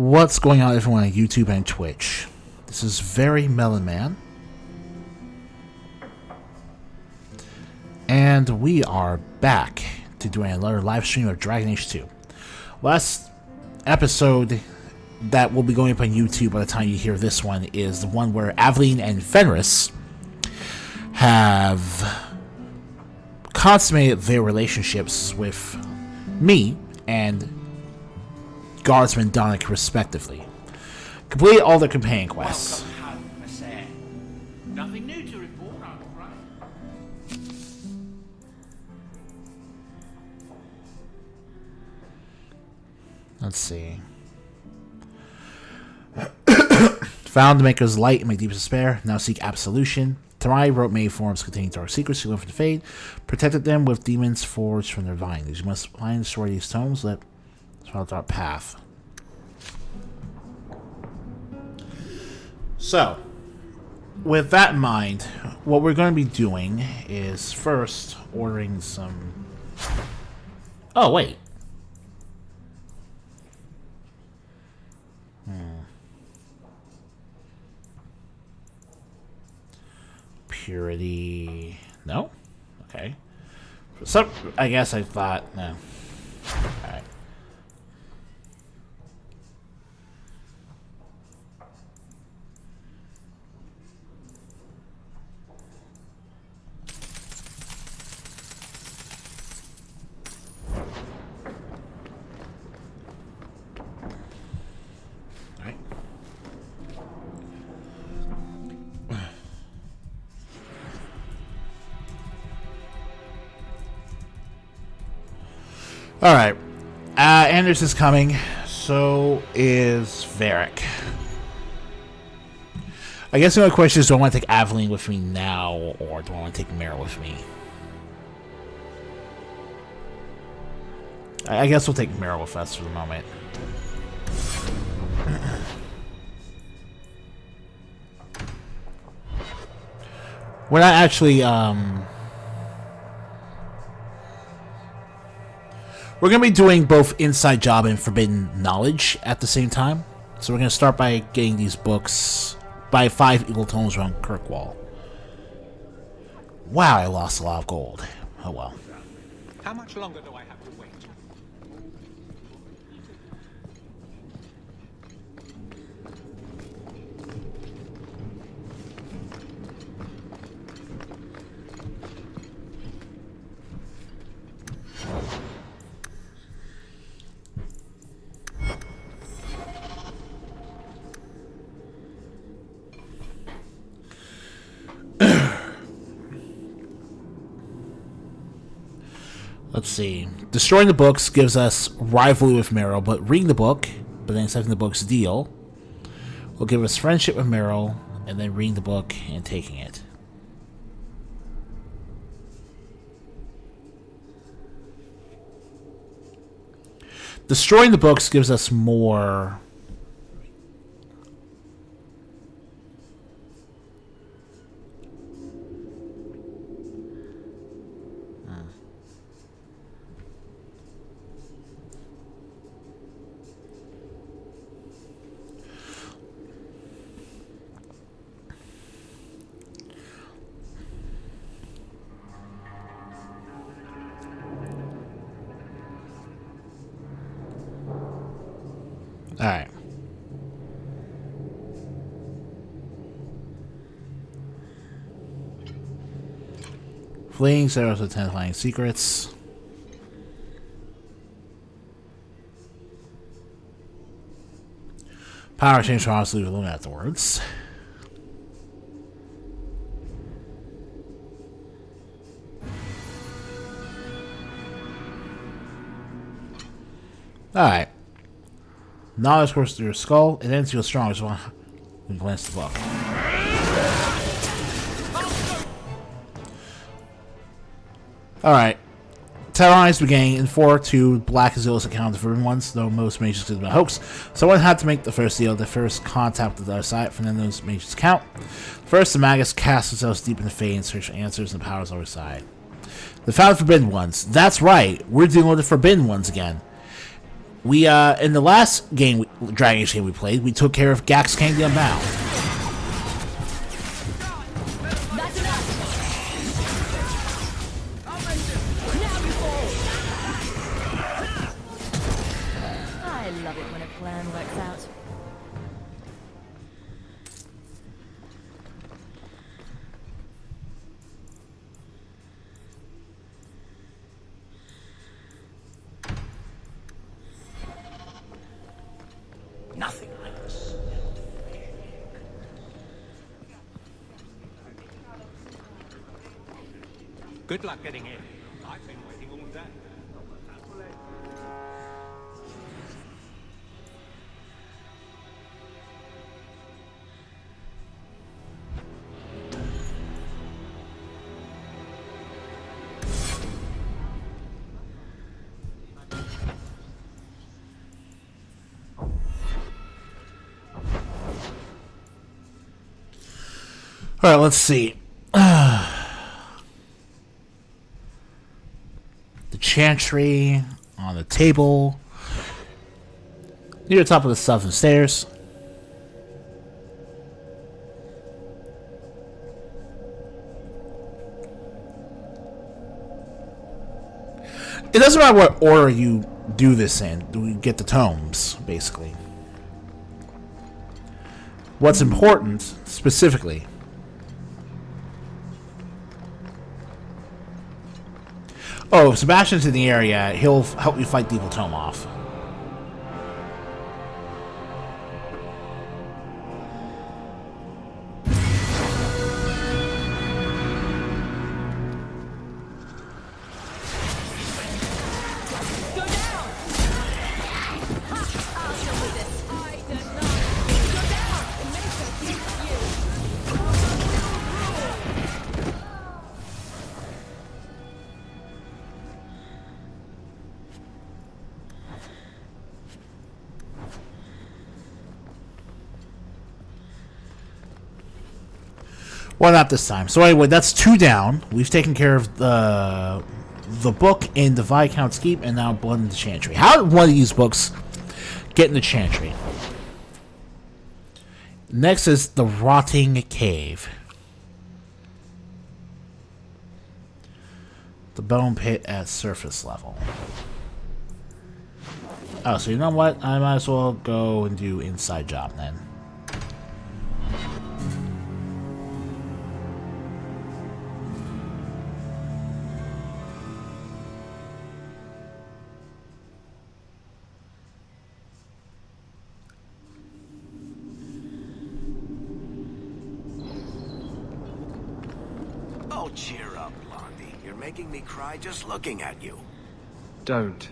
What's going on, everyone, on YouTube and Twitch? This is Very Melon Man, and we are back to doing another live stream of Dragon Age 2. Last episode that will be going up on YouTube by the time you hear this one is the one where Aveline and Fenris have consummated their relationships with me and Guardsman Donic, respectively. Complete all their companion quests. Nothing new to report, I'm afraid. Let's see. Found the Maker's Light in my deepest despair. Now seek absolution. Tamai wrote many forms containing dark secrets to live for the fade. Protected them with demons forged from their vines. You must find and destroy these tomes. Let follow our path. So, with that in mind, what we're going to be doing is first ordering some... Oh, wait. Purity... No? Okay. So, I guess I thought... No. Alright. Alright. Anders is coming. So is Varric. I guess the only question is, do I want to take Aveline with me now, or do I want to take Meryl with me? I guess we'll take Meryl with us for the moment. We're not actually, we're going to be doing both Inside Job and Forbidden Knowledge at the same time. So we're going to start by getting these books by 5 equal tomes around Kirkwall. Wow, I lost a lot of gold. Oh well. How much longer do I have to wait? Let's see. Destroying the books gives us rivalry with Meryl, but reading the book, but then accepting the book's deal, will give us friendship with Meryl, and then reading the book and taking it. Destroying the books gives us more... Alright. Fleeing Sarah's identifying secrets. Power change for honestly alone afterwards. Alright. Knowledge courses through your skull, and then feel strong as well. You glance the book. Alright. Terrorize the gang in 4-2 Black Azilla's account for ones, though most mages could have been a hoax. Someone had to make the first deal, the first contact with the other side, from then those mages count. First, the Magus cast themselves deep in the fade and search for answers and powers on the other side. The found Forbidden Ones. That's right, we're dealing with the Forbidden Ones again. We in the last game, Dragon Age game we played, we took care of Gax King the Unbound. That's enough. Now we fall. I love it when a plan works out. Nothing like this. Good luck getting in. I've been waiting all day. All right, let's see. The chantry on the table near the top of the southern stairs. It doesn't matter what order you do this in. We get the tomes, basically. What's important, specifically, oh, if Sebastian's in the area, he'll help you fight the evil tome off. Go down. I'll deal with this. I did not. Go down. It makes her think Well, not this time. So anyway, that's 2 down. We've taken care of the book in the Viscount's Keep, and now Blood in the Chantry. How did one of these books get in the Chantry? Next is the Rotting Cave. The Bone Pit at surface level. Oh, so you know what? I might as well go and do inside job then. Oh, cheer up, Blondie. You're making me cry just looking at you. Don't.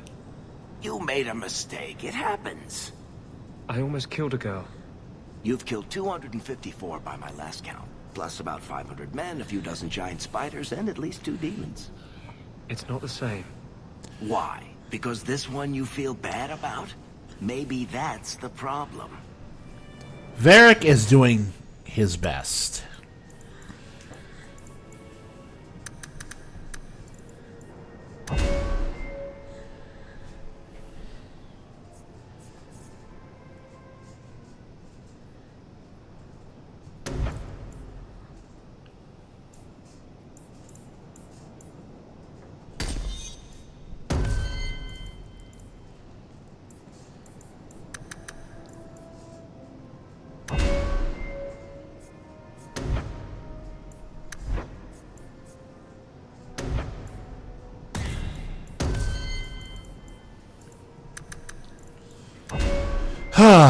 You made a mistake. It happens. I almost killed a girl. You've killed 254 by my last count. Plus about 500 men, a few dozen giant spiders, and at least 2 demons. It's not the same. Why? Because this one you feel bad about? Maybe that's the problem. Varric is doing his best.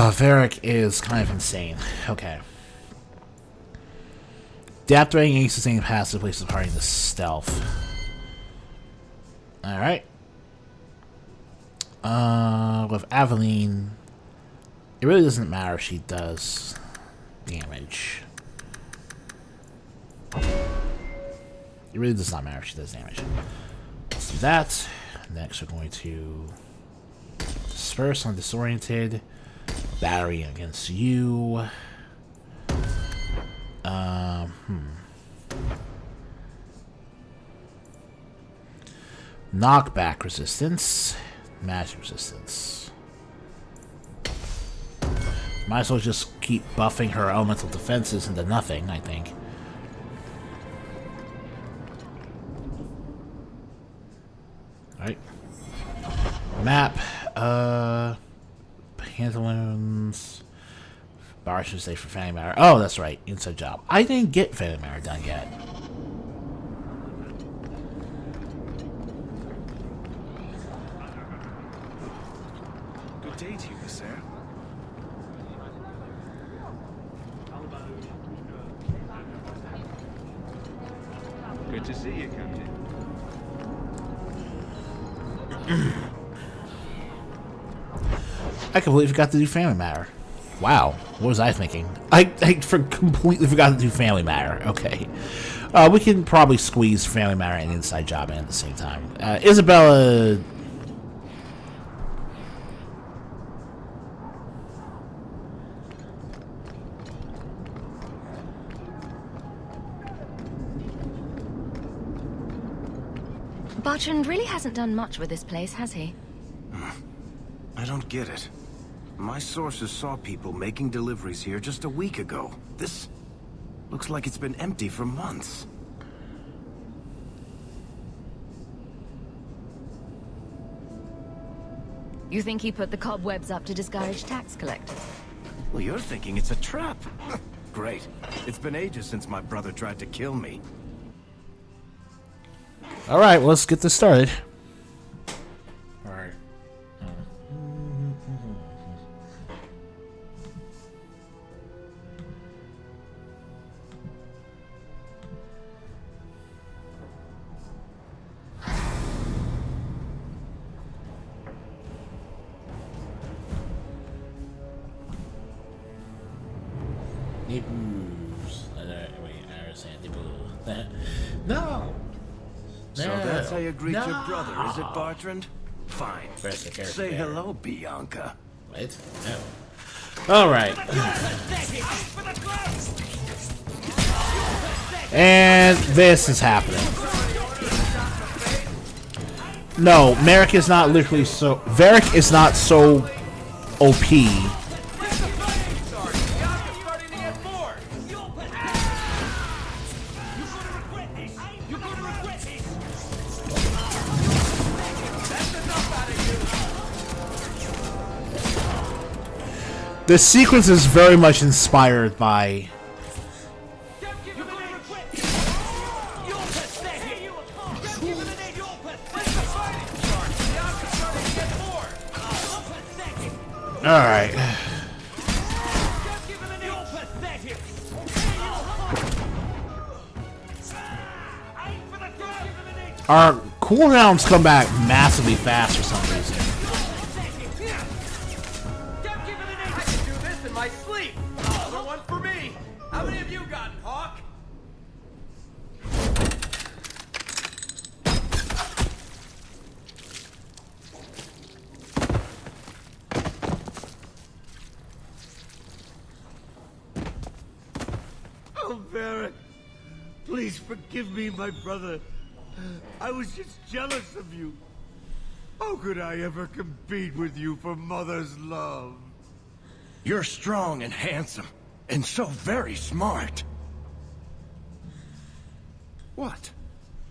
Varric is kind of insane. Okay. Deactivating any sustained passive places party the stealth. Alright. With Aveline, it really doesn't matter if she does damage. It really does not matter if she does damage. Let's do that. Next, we're going to disperse on disoriented. Battery against you. Knockback resistance. Magic resistance. Might as well just keep buffing her elemental defenses into nothing, I think. Alright. Map. Pantaloons. Bar should stay for Family Matter. Oh, that's right. Inside job. I didn't get Family Matter done yet. Good day to you, Miss Eyre. Good to see you, Captain. I completely forgot to do Family Matter. Wow, what was I thinking? I completely forgot to do Family Matter. Okay. We can probably squeeze Family Matter and Inside Job in at the same time. Isabella... Bertrand really hasn't done much with this place, has he? I don't get it. My sources saw people making deliveries here just a week ago. This looks like it's been empty for months. You think he put the cobwebs up to discourage tax collectors? Well, you're thinking it's a trap. Great. It's been ages since my brother tried to kill me. Alright, let's get this started. Alright. No! So that's how you greet your brother, is it, Bertrand? Fine. Say hello, Bianca. What? No. Alright. And this is happening. No, Varric is not literally so... Varric is not so OP. The sequence is very much inspired by... Alright. Our cooldowns come back massively fast for some reason. My sleep! Another one for me! How many have you gotten, Hawk? Oh, Varric, please forgive me, my brother. I was just jealous of you. How could I ever compete with you for Mother's love? You're strong and handsome, and so very smart. What?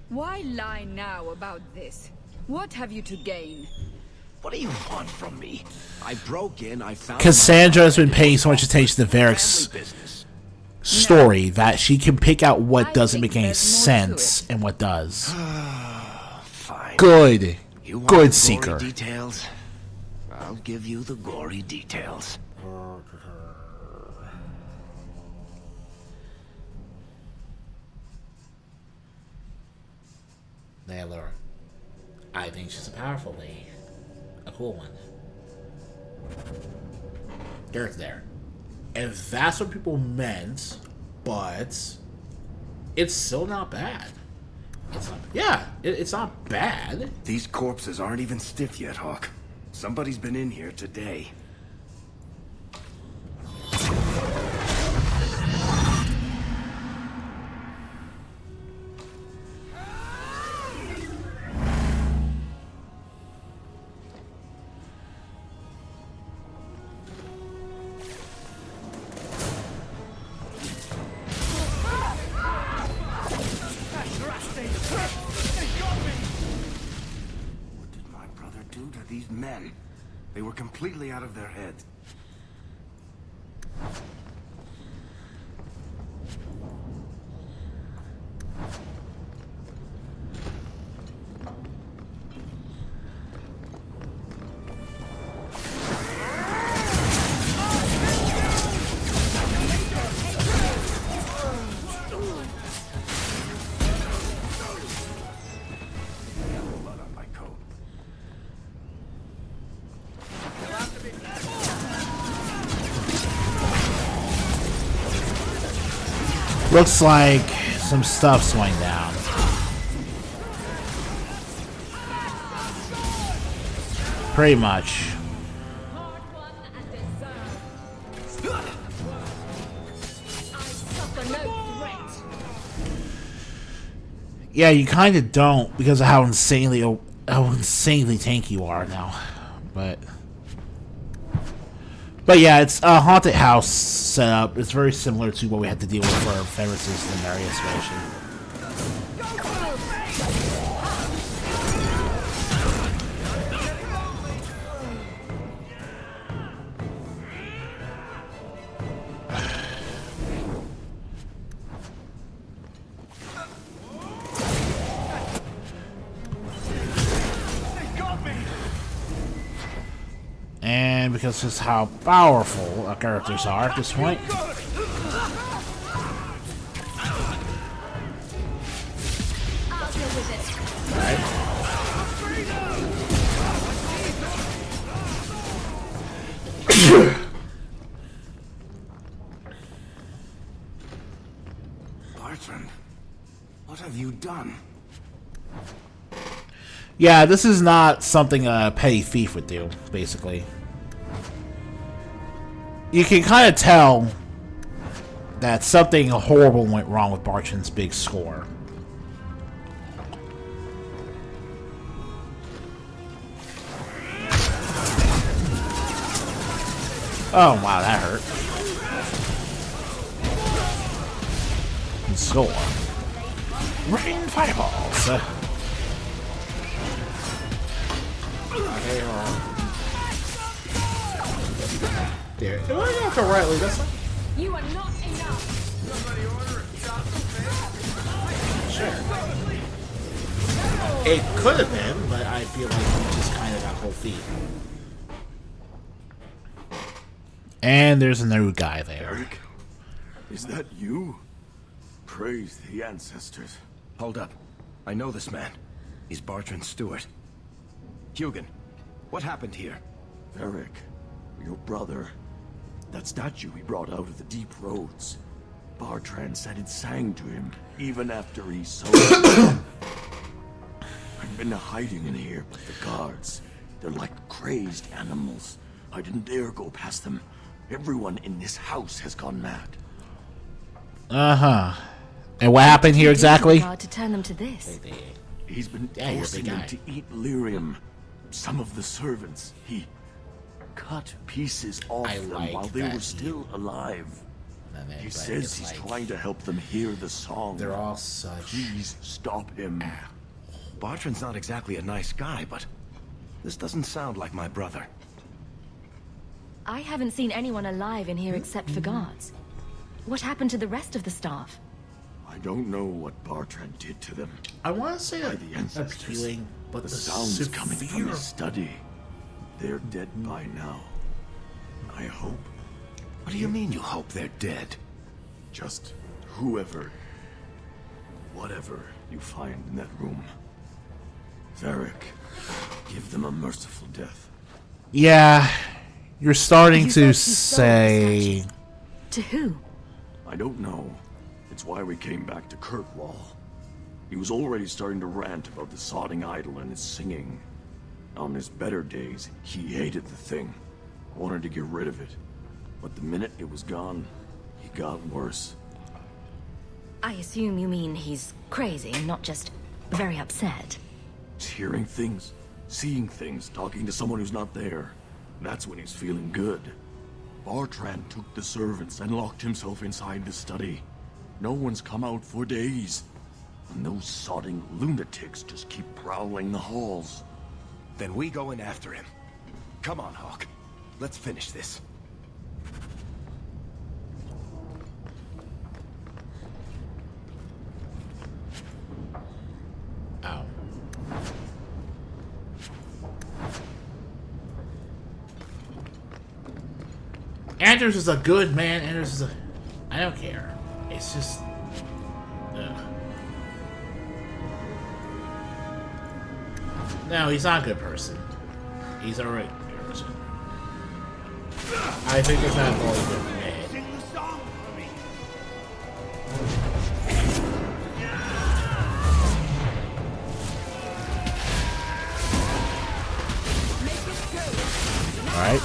Why lie now about this? What have you to gain? What do you want from me? I broke in, I found... Cassandra has been paying so much attention to Varric's story that she can pick out what doesn't make any sense and what does. Fine. Good. You want Good the seeker. gory details? I'll give you the gory details. Naylor. I think she's a powerful lady. A cool one. There's there. And that's what people meant, but it's still not bad. It's not, yeah, it's not bad. These corpses aren't even stiff yet, Hawk. Somebody's been in here today. these men. They were completely out of their heads. Blood on my coat. Looks like some stuff's going down. Pretty much. Hard won and deserved. I suffer no threat. Yeah, you kind of don't because of how insanely tanky you are now. But yeah, it's a haunted house setup. It's very similar to what we had to deal with for Varric's and Marius version. And because of how powerful our characters are at this point. I'll deal with it. Right. Bartrand, what have you done? Yeah, this is not something a petty thief would do, basically. You can kind of tell that something horrible went wrong with Bartrand's big score. Oh, wow, that hurt. And score. Rain fireballs. There. Do I have to rightly this one? You are not enough. Sure. It could have been, but I feel like we just kind of got cold feet. And there's a new guy there. Varric, is that you? Praise the ancestors. Hold up. I know this man. He's Bartrand's steward. Hugin, what happened here? Varric, your brother. That statue he brought out of the deep roads. Bartrand said it sang to him, even after he sold it. I've been hiding in here, but the guards, they're like crazed animals. I didn't dare go past them. Everyone in this house has gone mad. Uh-huh. And what happened here exactly? Hard to turn them to this. He's been Yeah, you're a forcing big them guy. to eat lyrium. Some of the servants, he cut pieces off I them like while they that were still alive. And then, He but says it's he's like, trying to help them hear the song. they're all such... Please stop him. Bartrand's not exactly a nice guy, but this doesn't sound like my brother. I haven't seen anyone alive in here except for guards. What happened to the rest of the staff? I don't know what Bartrand did to them. I want to say By the ancestors. appealing, but The the sounds coming from severe... his study. They're dead by now. I hope. What do you mean you hope they're dead? Just whoever, whatever you find in that room. Varric, give them a merciful death. Yeah, you're starting You to said he sold the say... statue. To who? I don't know. It's why we came back to Kirkwall. He was already starting to rant about the sodding idol and its singing. On his better days, he hated the thing. Wanted to get rid of it. But the minute it was gone, he got worse. I assume you mean he's crazy and not just very upset. He's hearing things, seeing things, talking to someone who's not there. That's when he's feeling good. Bartrand took the servants and locked himself inside the study. No one's come out for days. And those sodding lunatics just keep prowling the halls. Then we go in after him. Come on, Hawk. Let's finish this. Ow. Anders is a good man. Anders is a... I don't care. It's just... Ugh. No, he's not a good person. He's a right person. I think there's not a really good man. Sing the song for me. Alright.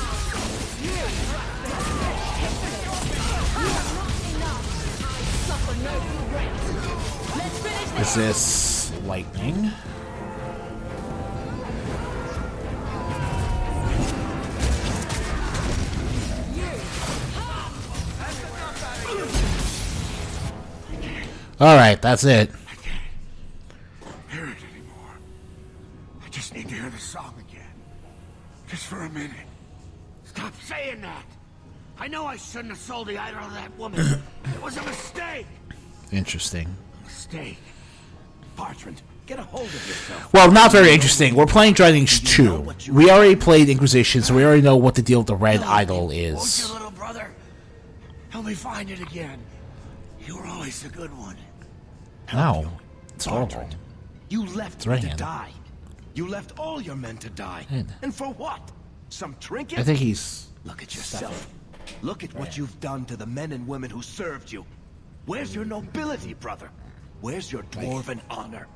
Is this lightning? Alright, that's it. I can't hear it anymore. I just need to hear the song again. Just for a minute. Stop saying that. I know I shouldn't have sold the idol to that woman. It was a mistake. Interesting. Mistake. Bertrand, get a hold of yourself. Well, not very interesting. We're playing Dragon Age 2. We already played Inquisition, so we already know what the deal with the red idol Won't you, is. little brother? Help me find it again. You were always a good one. No. It's horrible. Bertrand, you left It's me to right-handed. die. You left all your men to die. Right. And for what? Some trinket? I think he's... Look at yourself. Look at what you've done to the men and women who served you. Where's your nobility, brother? Where's your dwarven honor?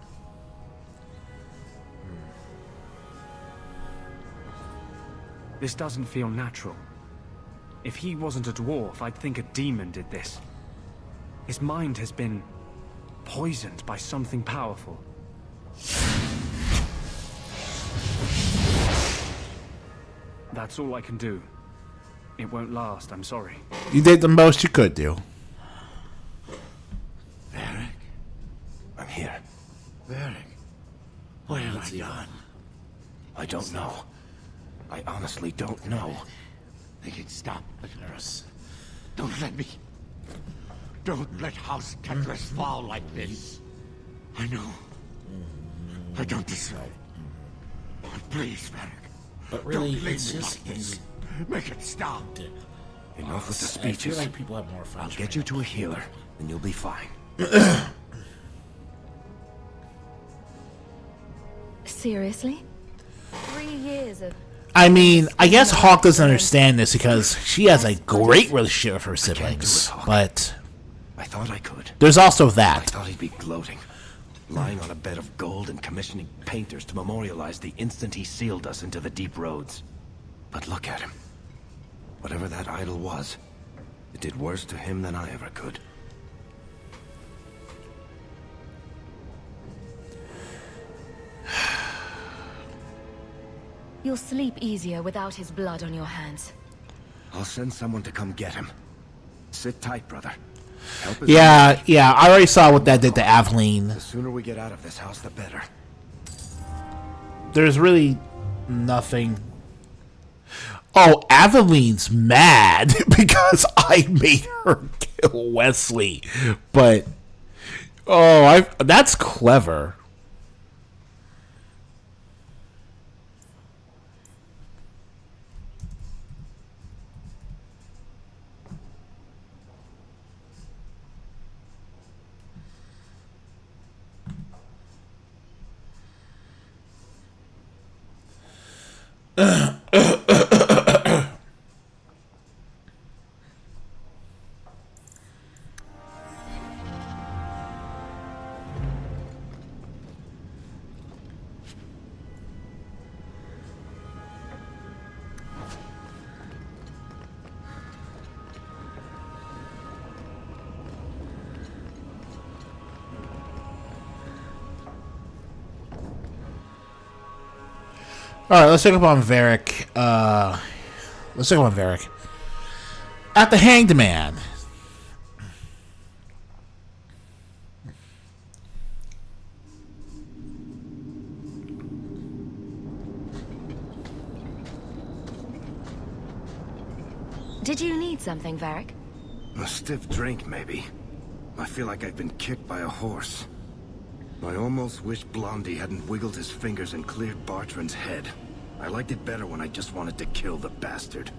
This doesn't feel natural. If he wasn't a dwarf, I'd think a demon did this. His mind has been poisoned by something powerful. That's all I can do. It won't last, I'm sorry. You did the most you could do. Varric? I'm here. Varric? What have I done? I don't know. I honestly don't know. They can stop. Don't let me. Don't let House Tetris fall like this. I know. I don't deserve it. But please, Varric. But really, don't leave it's me just... like this. Make it stop. Enough with the I feel speeches. like people have more fun. I'll get you to a healer, and you'll be fine. Seriously? 3 years of... I mean, I guess Hawk doesn't understand this because she has a great relationship with her siblings, Hawk. but I thought I could. there's also I that. thought he'd be gloating. Lying on a bed of gold and commissioning painters to memorialize the instant he sealed us into the deep roads. But look at him. Whatever that idol was, it did worse to him than I ever could. You'll sleep easier without his blood on your hands. I'll send someone to come get him. Sit tight, brother. Help us. Yeah, I already saw what that did to Aveline. The sooner we get out of this house, the better. There's really nothing... Oh, Aveline's mad because I made her kill Wesley. But... Oh, that's clever. Alright, let's check up on Varric. Let's check up on Varric. At the Hanged Man. Did you need something, Varric? A stiff drink, maybe. I feel like I've been kicked by a horse. I almost wish Blondie hadn't wiggled his fingers and cleared Bartrand's head. I liked it better when I just wanted to kill the bastard.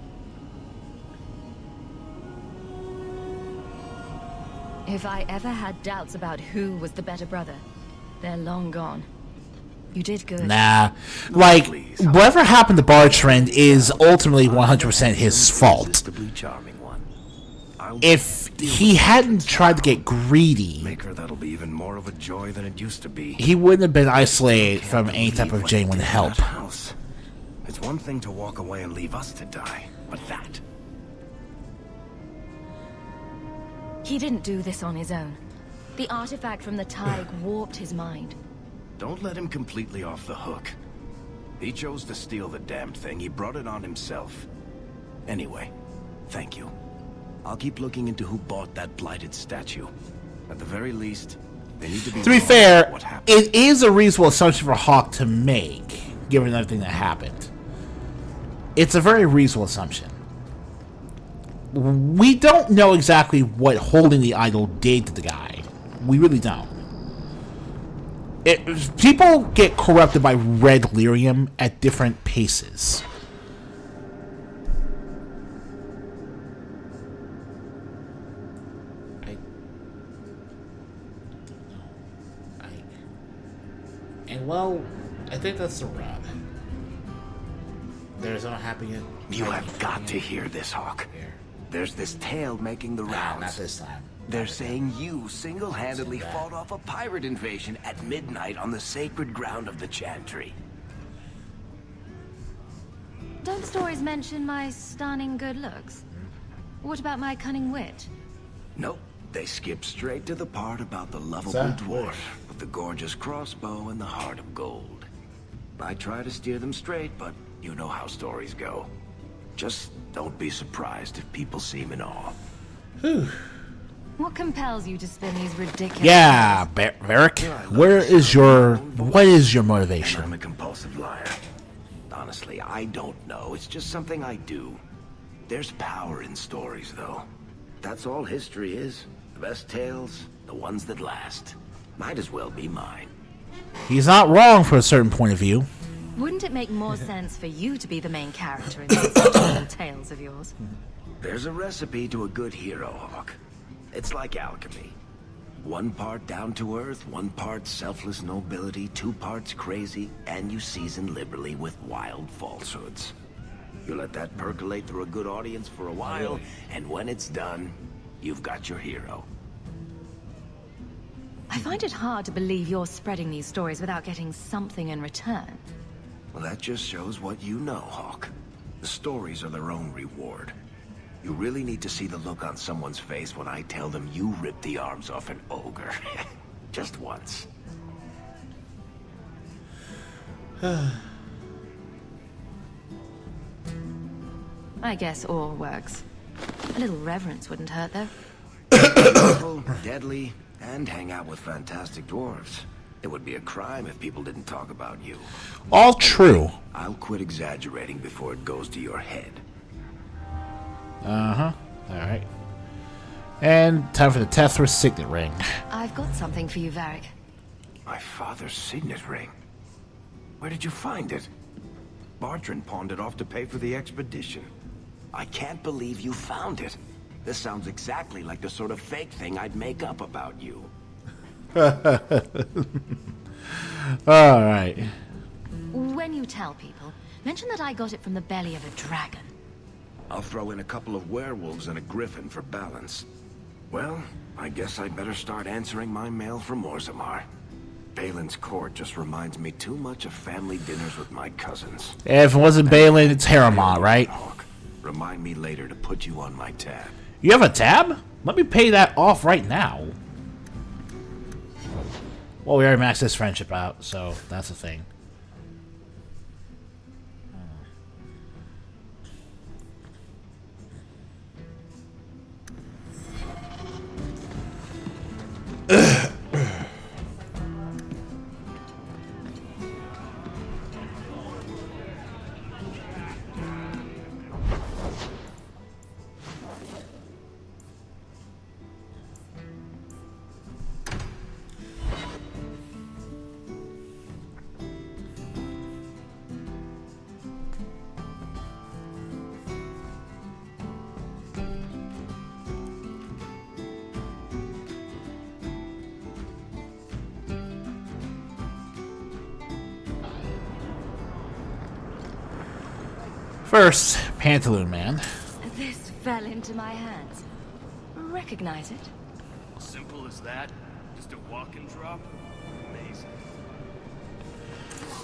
If I ever had doubts about who was the better brother, they're long gone. You did good. Nah. Like, whatever happened to Bartrand is ultimately 100% his fault. Irresistibly charming one. If he hadn't tried to get greedy, Make her that'll be even more of a joy than it used to be. he wouldn't have been isolated from any type of genuine help. That house. It's one thing to walk away and leave us to die, but that. He didn't do this on his own. The artifact from the Tig warped his mind. Don't let him completely off the hook. He chose to steal the damned thing. He brought it on himself. Anyway, thank you. I'll keep looking into who bought that blighted statue. At the very least, they need to be... To be fair, it is a reasonable assumption for Hawk to make, given everything that happened. It's a very reasonable assumption. We don't know exactly what holding the idol did to the guy. We really don't. People get corrupted by red lyrium at different paces. And well, I think that's the rub. There's no happy end. You have got to hear this, Hawk. There's this tale making the rounds. Not this time. They're saying you single-handedly fought off a pirate invasion at midnight on the sacred ground of the Chantry. Don't stories mention my stunning good looks? What about my cunning wit? Nope. They skip straight to the part about the lovable That dwarf with the gorgeous crossbow and the heart of gold. I try to steer them straight, but you know how stories go. Just don't be surprised if people seem in awe. What compels you to spin these ridiculous... Yeah, Varric, what is your motivation? I'm a compulsive liar. Honestly, I don't know. It's just something I do. There's power in stories, though. That's all history is. The best tales, the ones that last. Might as well be mine. He's not wrong for a certain point of view. Wouldn't it make more sense for you to be the main character in these tall tales of yours? There's a recipe to a good hero, Hawk. It's like alchemy. One part down to earth, one part selfless nobility, 2 parts crazy, and you season liberally with wild falsehoods. You let that percolate through a good audience for a while, and when it's done, you've got your hero. I find it hard to believe you're spreading these stories without getting something in return. Well, that just shows what you know, Hawk. The stories are their own reward. You really need to see the look on someone's face when I tell them you ripped the arms off an ogre. Just once. I guess all works. A little reverence wouldn't hurt, though. Powerful, deadly, and hang out with fantastic dwarves. It would be a crime if people didn't talk about you. All true. I'll quit exaggerating before it goes to your head. Uh-huh. Alright. And time for the Tethra signet ring. I've got something for you, Varric. My father's signet ring. Where did you find it? Bartrand pawned it off to pay for the expedition. I can't believe you found it. This sounds exactly like the sort of fake thing I'd make up about you. Alright. When you tell people, mention that I got it from the belly of a dragon. I'll throw in a couple of werewolves and a griffin for balance. Well, I guess I'd better start answering my mail from Orzammar. Balin's court just reminds me too much of family dinners with my cousins. If it wasn't Balin, it's Harriman, right? Hawk, remind me later to put you on my tab. You have a tab? Let me pay that off right now. Well, we already maxed this friendship out, so that's the thing. First, Pantaloon Man. This fell into my hands. Recognize it? Simple as that? Just a walk and drop? Amazing.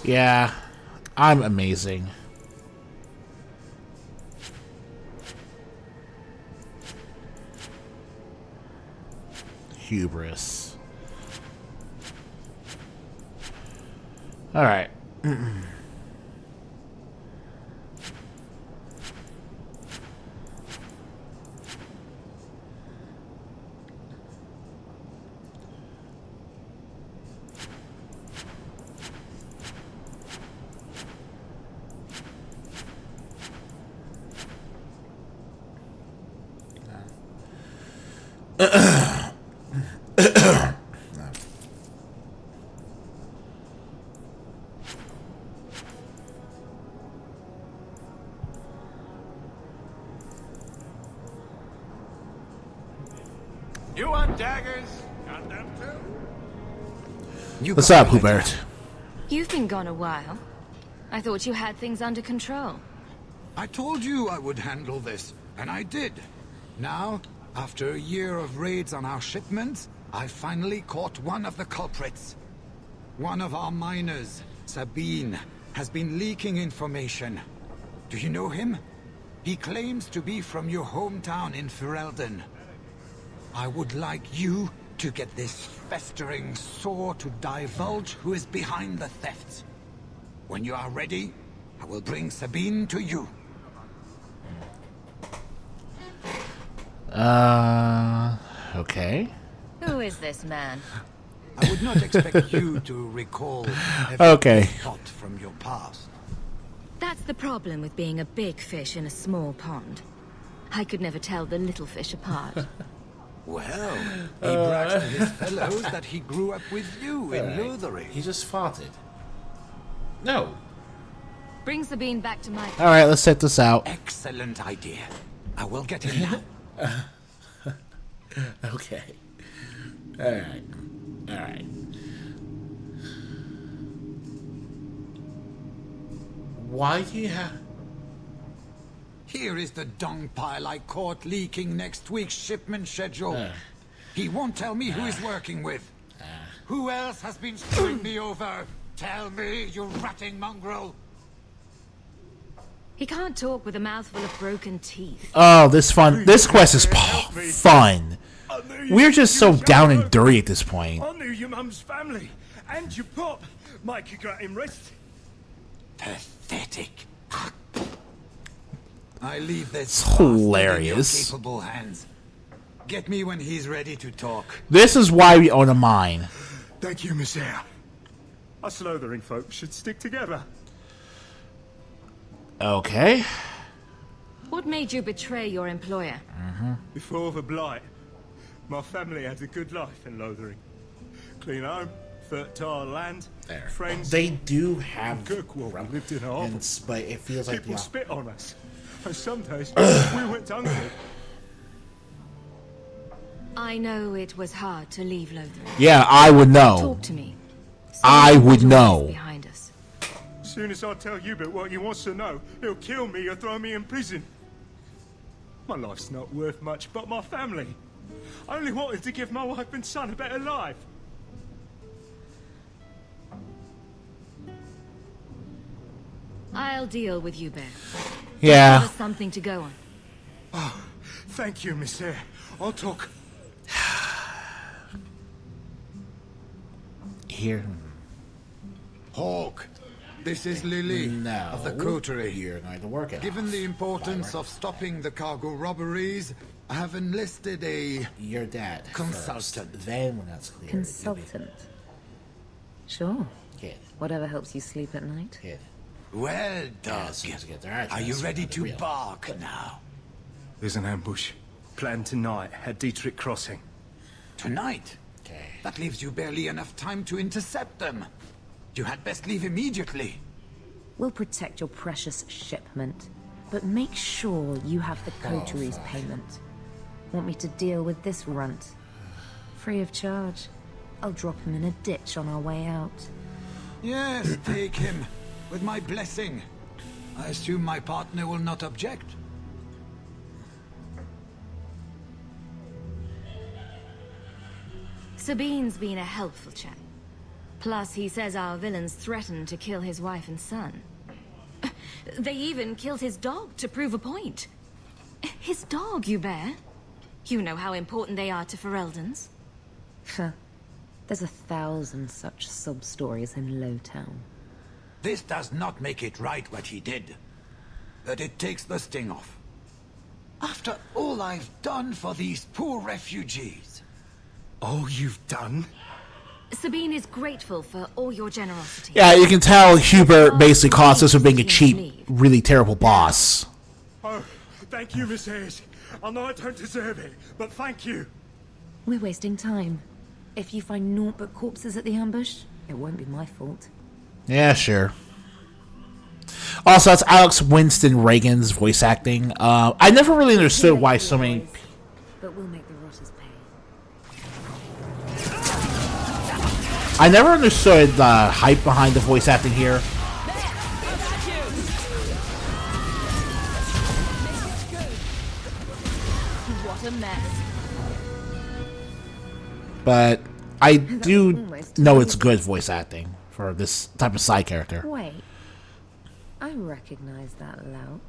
Yeah, I'm amazing. Hubris. Alright. You want daggers? Got them too? What's up, Hubert? You've been gone a while. I thought you had things under control. I told you I would handle this, and I did. Now, after a year of raids on our shipments, I finally caught one of the culprits. One of our miners, Sabine, has been leaking information. Do you know him? He claims to be from your hometown in Ferelden. I would like you to get this festering sore to divulge who is behind the thefts. When you are ready, I will bring Sabine to you. Okay. Who is this man? I would not expect you to recall Okay. every thought from your past. That's the problem with being a big fish in a small pond. I could never tell the little fish apart. Well, he brags to his fellows that he grew up with you in Lothering. He just farted. No. Bring Sabine back to my... Alright, let's set this out. Excellent idea. I will get him now. Okay. Alright. Alright. Why do you have... Here is the dung pile I caught leaking next week's shipment schedule. He won't tell me who he's working with. Who else has been screwing me over? Tell me, you ratting mongrel. He can't talk with a mouthful of broken teeth. Oh, this quest is fun. We're just so down and dirty at this point. I knew your mum's family, and your pop. Mike, you got him rest. Pathetic. I leave this It's bastard in your hilarious. capable hands. Get me when he's ready to talk. This is why we own a mine. Thank you, Miss Eyre. Us Lothering folk should stick together. Okay. What made you betray your employer? Before the blight, my family had a good life in Lothering. Clean home, fertile land, friends. They do have Kirkwall rum, lived in a hovel. but it feels like People the spit on us. And some days we went hungry. I know it was hard to leave Lothering. Yeah, I would know. Talk to me. I Someone would was know. Behind us. Soon as I tell Hubert what he wants to know, he'll kill me or throw me in prison. My life's not worth much, but my family. I only wanted to give my wife and son a better life. I'll deal with you, Bear. Yeah. Give us something to go on. Oh, thank you, Miss Eyre. I'll talk. Here. Hawk, this is Lily No. of the coterie. You're going to work it. Given the importance of stopping the cargo robberies, I have enlisted a... Your dad. Consultant. First. Then, when that's clear, Consultant. Sure. Kid. Whatever helps you sleep at night. Kid. Well done. As soon as I get their address, Are you ready they're to real. bark now? There's an ambush. Planned tonight at Dietrich Crossing. Tonight? Okay. That leaves you barely enough time to intercept them. You had best leave immediately. We'll protect your precious shipment, but make sure you have the coterie's payment. Want me to deal with this runt? Free of charge. I'll drop him in a ditch on our way out. Yes, take him. With my blessing. I assume my partner will not object. Sabine's been a helpful chap. Plus, he says our villains threatened to kill his wife and son. They even killed his dog to prove a point. His dog, you bear. You know how important they are to Fereldans. There's 1,000 such sub-stories in Lowtown. This does not make it right what he did. But it takes the sting off. After all I've done for these poor refugees. All you've done? Sabine is grateful for all your generosity. Yeah, you can tell Hubert basically caused us for being a cheap, really terrible boss. Oh, thank you, Miss Hayes. I know I don't deserve it, but thank you. We're wasting time. If you find naught but corpses at the ambush, it won't be my fault. Yeah, sure. Also, that's Alex Winston Reagan's voice acting. I never really understood why so many... But we'll make the rotters pay. I never understood the hype behind the voice acting here. What a mess. But I do know it's good voice acting for this type of side character. Wait. I recognize that lout.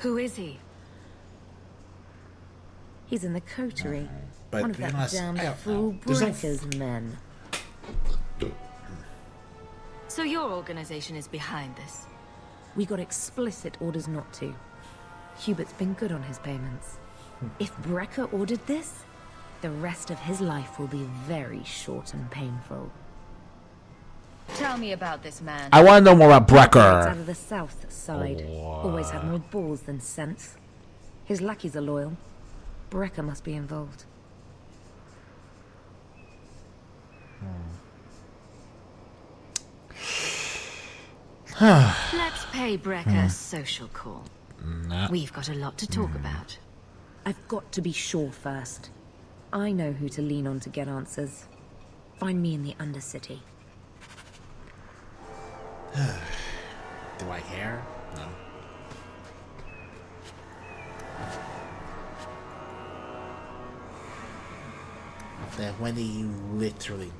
Who is he? He's in the coterie. But One of that damned fool Brecker's men. So your organization is behind this? We got explicit orders not to. Hubert's been good on his payments. If Brecker ordered this, the rest of his life will be very short and painful. Tell me about this man. I want to know more about He's out Brecker. of the south side. Always had more balls than sense. His lackeys are loyal. Brecker must be involved. Let's pay Brecker a social call. Nah. We've got a lot to talk about. I've got to be sure first. I know who to lean on to get answers. Find me in the Undercity. Do I care? No. That Wendy, you literally...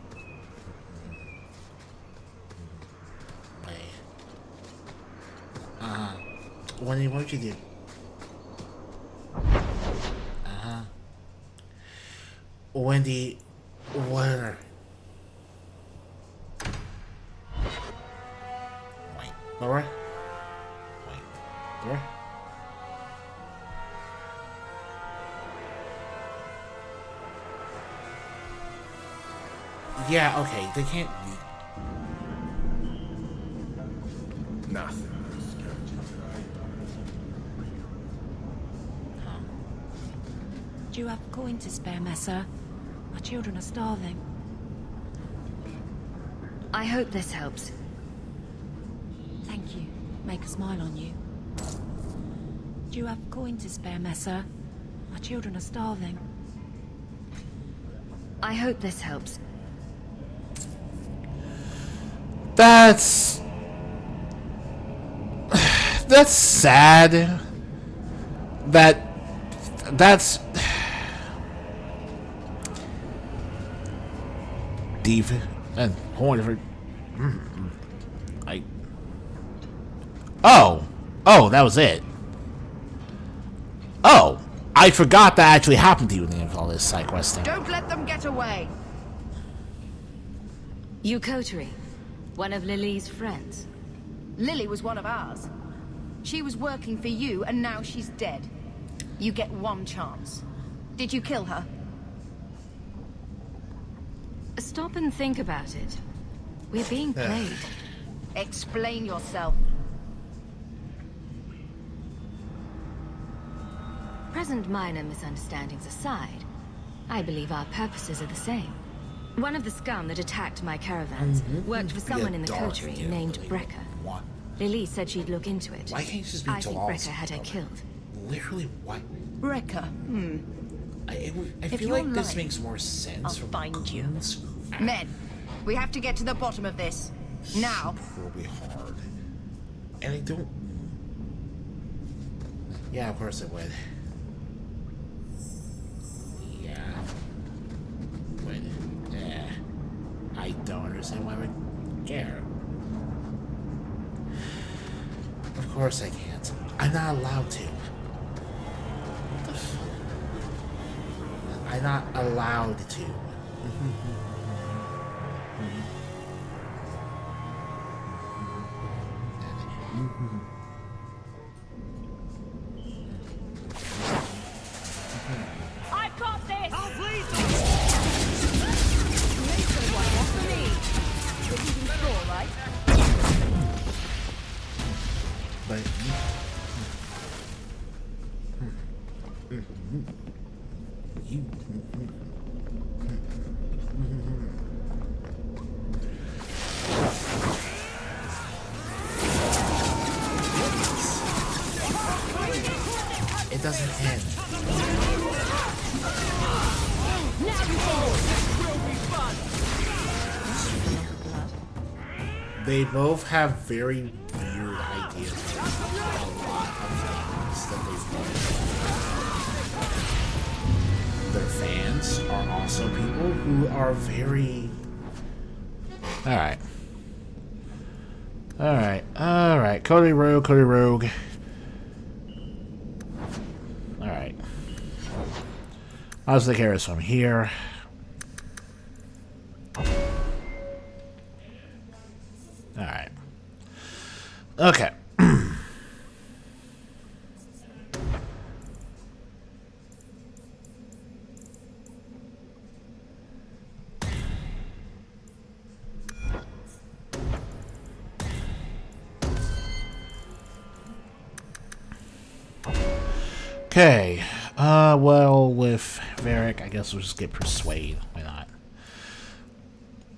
Wendy, what'd you do? Wendy, what? Wait, Laura? Wait, Laura? Yeah, okay, they can't... Nothing. Do you have a coin to spare, Messer? My children are starving. I hope this helps. Thank you. Make a smile on you. Do you have a coin to spare, Messer? My children are starving. I hope this helps. That's sad. That's deep and horn. Oh, that was it. Oh, I forgot that actually happened to you in the end of all this side questing. Don't let them get away. You coterie, one of Lily's friends. Lily was one of ours. She was working for you, and now she's dead. You get one chance. Did you kill her? Stop and think about it. We're being played. Explain yourself. Present minor misunderstandings aside, I believe our purposes are the same. One of the scum that attacked my caravans worked for someone in the coterie named Brecker. What? Lily said she'd look into it. Why can't you just be I think Jalal? Brecker had her killed. Literally, why? Brecker. I If feel you're like this lying, makes more sense. I'll from find you. goons. Men, we have to get to the bottom of this. Now. Probably hard. And I don't... Yeah, of course it would. Yeah. Would. Yeah. I don't understand why I would care. Of course I can't. I'm not allowed to. What the fuck? I'm not allowed to. I've got this! I'll bleed! Make someone off for me. You're keeping score, right? But... You... It doesn't end. They both have very weird ideas for a lot of things that they've done. Their fans are also people who are very... Alright. Alright. Cody Rogue. Alright. I'll take care of this from here. Alright. Okay. Okay. Well, with Varric, I guess we'll just get Persuade. Why not?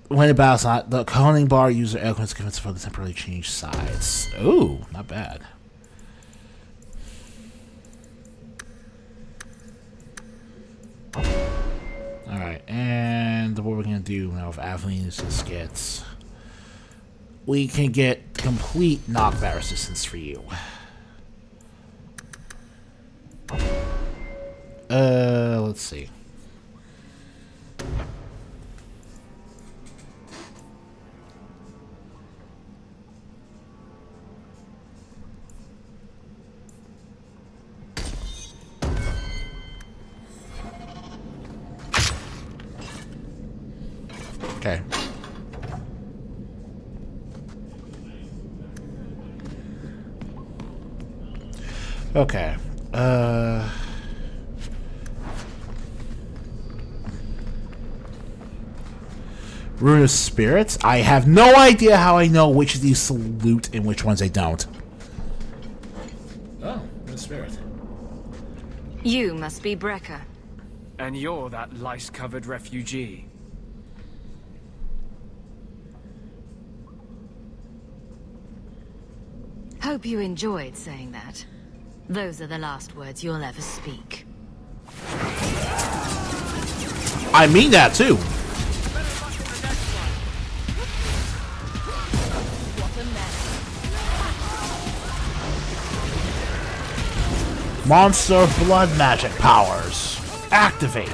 When the battle's not, the calling bar user eloquence convince for the temporarily change sides. Ooh, not bad. Alright, and what we're gonna do now with Aveline is just get... We can get complete knockback resistance for you. Let's see. Okay. Okay. Rune of Spirits? I have no idea how I know which of these salute and which ones I don't. Oh, Rune of Spirit. You must be Brecker. And you're that lice-covered refugee. Hope you enjoyed saying that. Those are the last words you'll ever speak. I mean that too. Monster blood magic powers. Activate.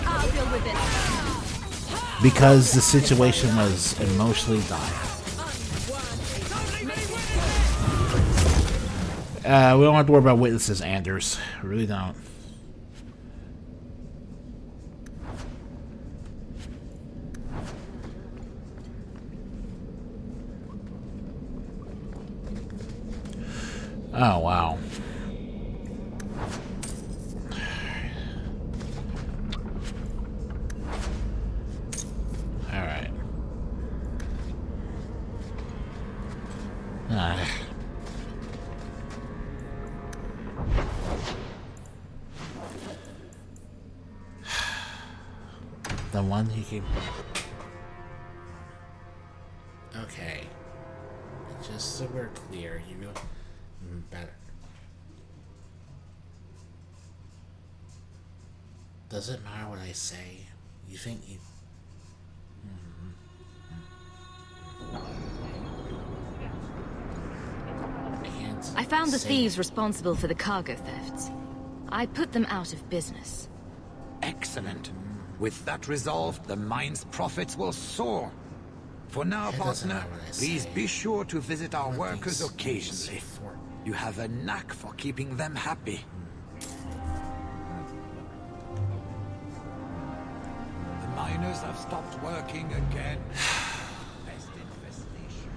I'll deal with it. Because the situation was emotionally dire. We don't have to worry about witnesses, Anders. We really don't. Oh, wow. Alright. The one he came... Okay. Just so we're clear, you know... Better. Does it matter what I say? You think you... I found the Insane. thieves responsible for the cargo thefts. I put them out of business. Excellent. With that resolved, the mine's profits will soar. For now, That doesn't partner, matter what I please say. be sure to visit our One workers thing's occasionally. for- You have a knack for keeping them happy. The miners have stopped working again. Pest infestation.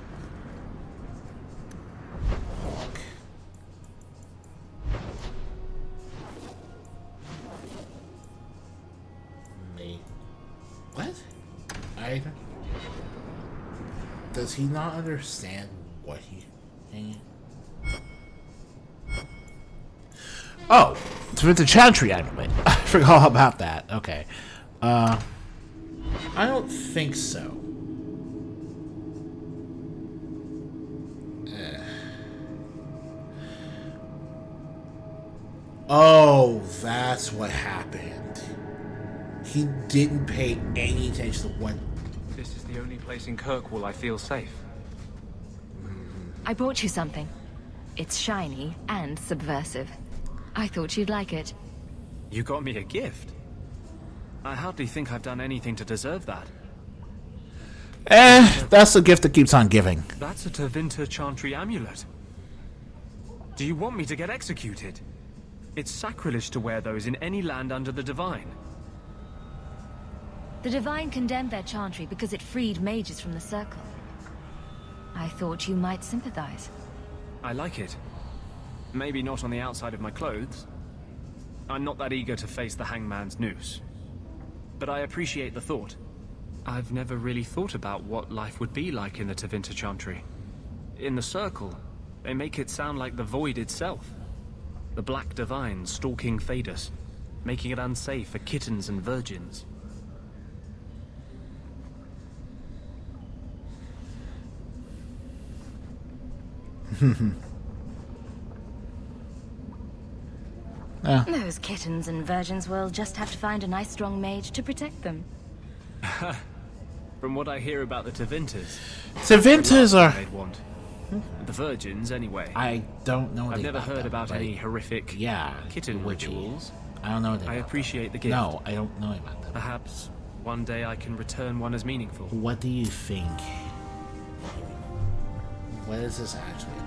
Me. What? Does he not understand what he... Oh! It's with the Chantry amulet. I forgot all about that. Okay. I don't think so. Oh, that's what happened. He didn't pay any attention to what... This is the only place in Kirkwall I feel safe. I brought you something. It's shiny and subversive. I thought you'd like it. You got me a gift? I hardly think I've done anything to deserve that. That's the gift that keeps on giving. That's a Tevinter Chantry amulet. Do you want me to get executed? It's sacrilege to wear those in any land under the Divine. The Divine condemned their chantry because it freed mages from the Circle. I thought you might sympathize. I like it. Maybe not on the outside of my clothes. I'm not that eager to face the hangman's noose. But I appreciate the thought. I've never really thought about what life would be like in the Tevinter Chantry. In the Circle, they make it sound like the Void itself. The Black Divine stalking Thedas, making it unsafe for kittens and virgins. Those kittens and virgins will just have to find a nice strong mage to protect them. From what I hear about the Tevinters, Tevinters are... they'd want. The virgins, anyway. I don't know I've anything never heard them, about but any horrific kitten would be. rituals. I don't know anything I about appreciate the them. gift. No, I don't know about them. Perhaps one day I can return one as meaningful. What do you think? What is this actually about?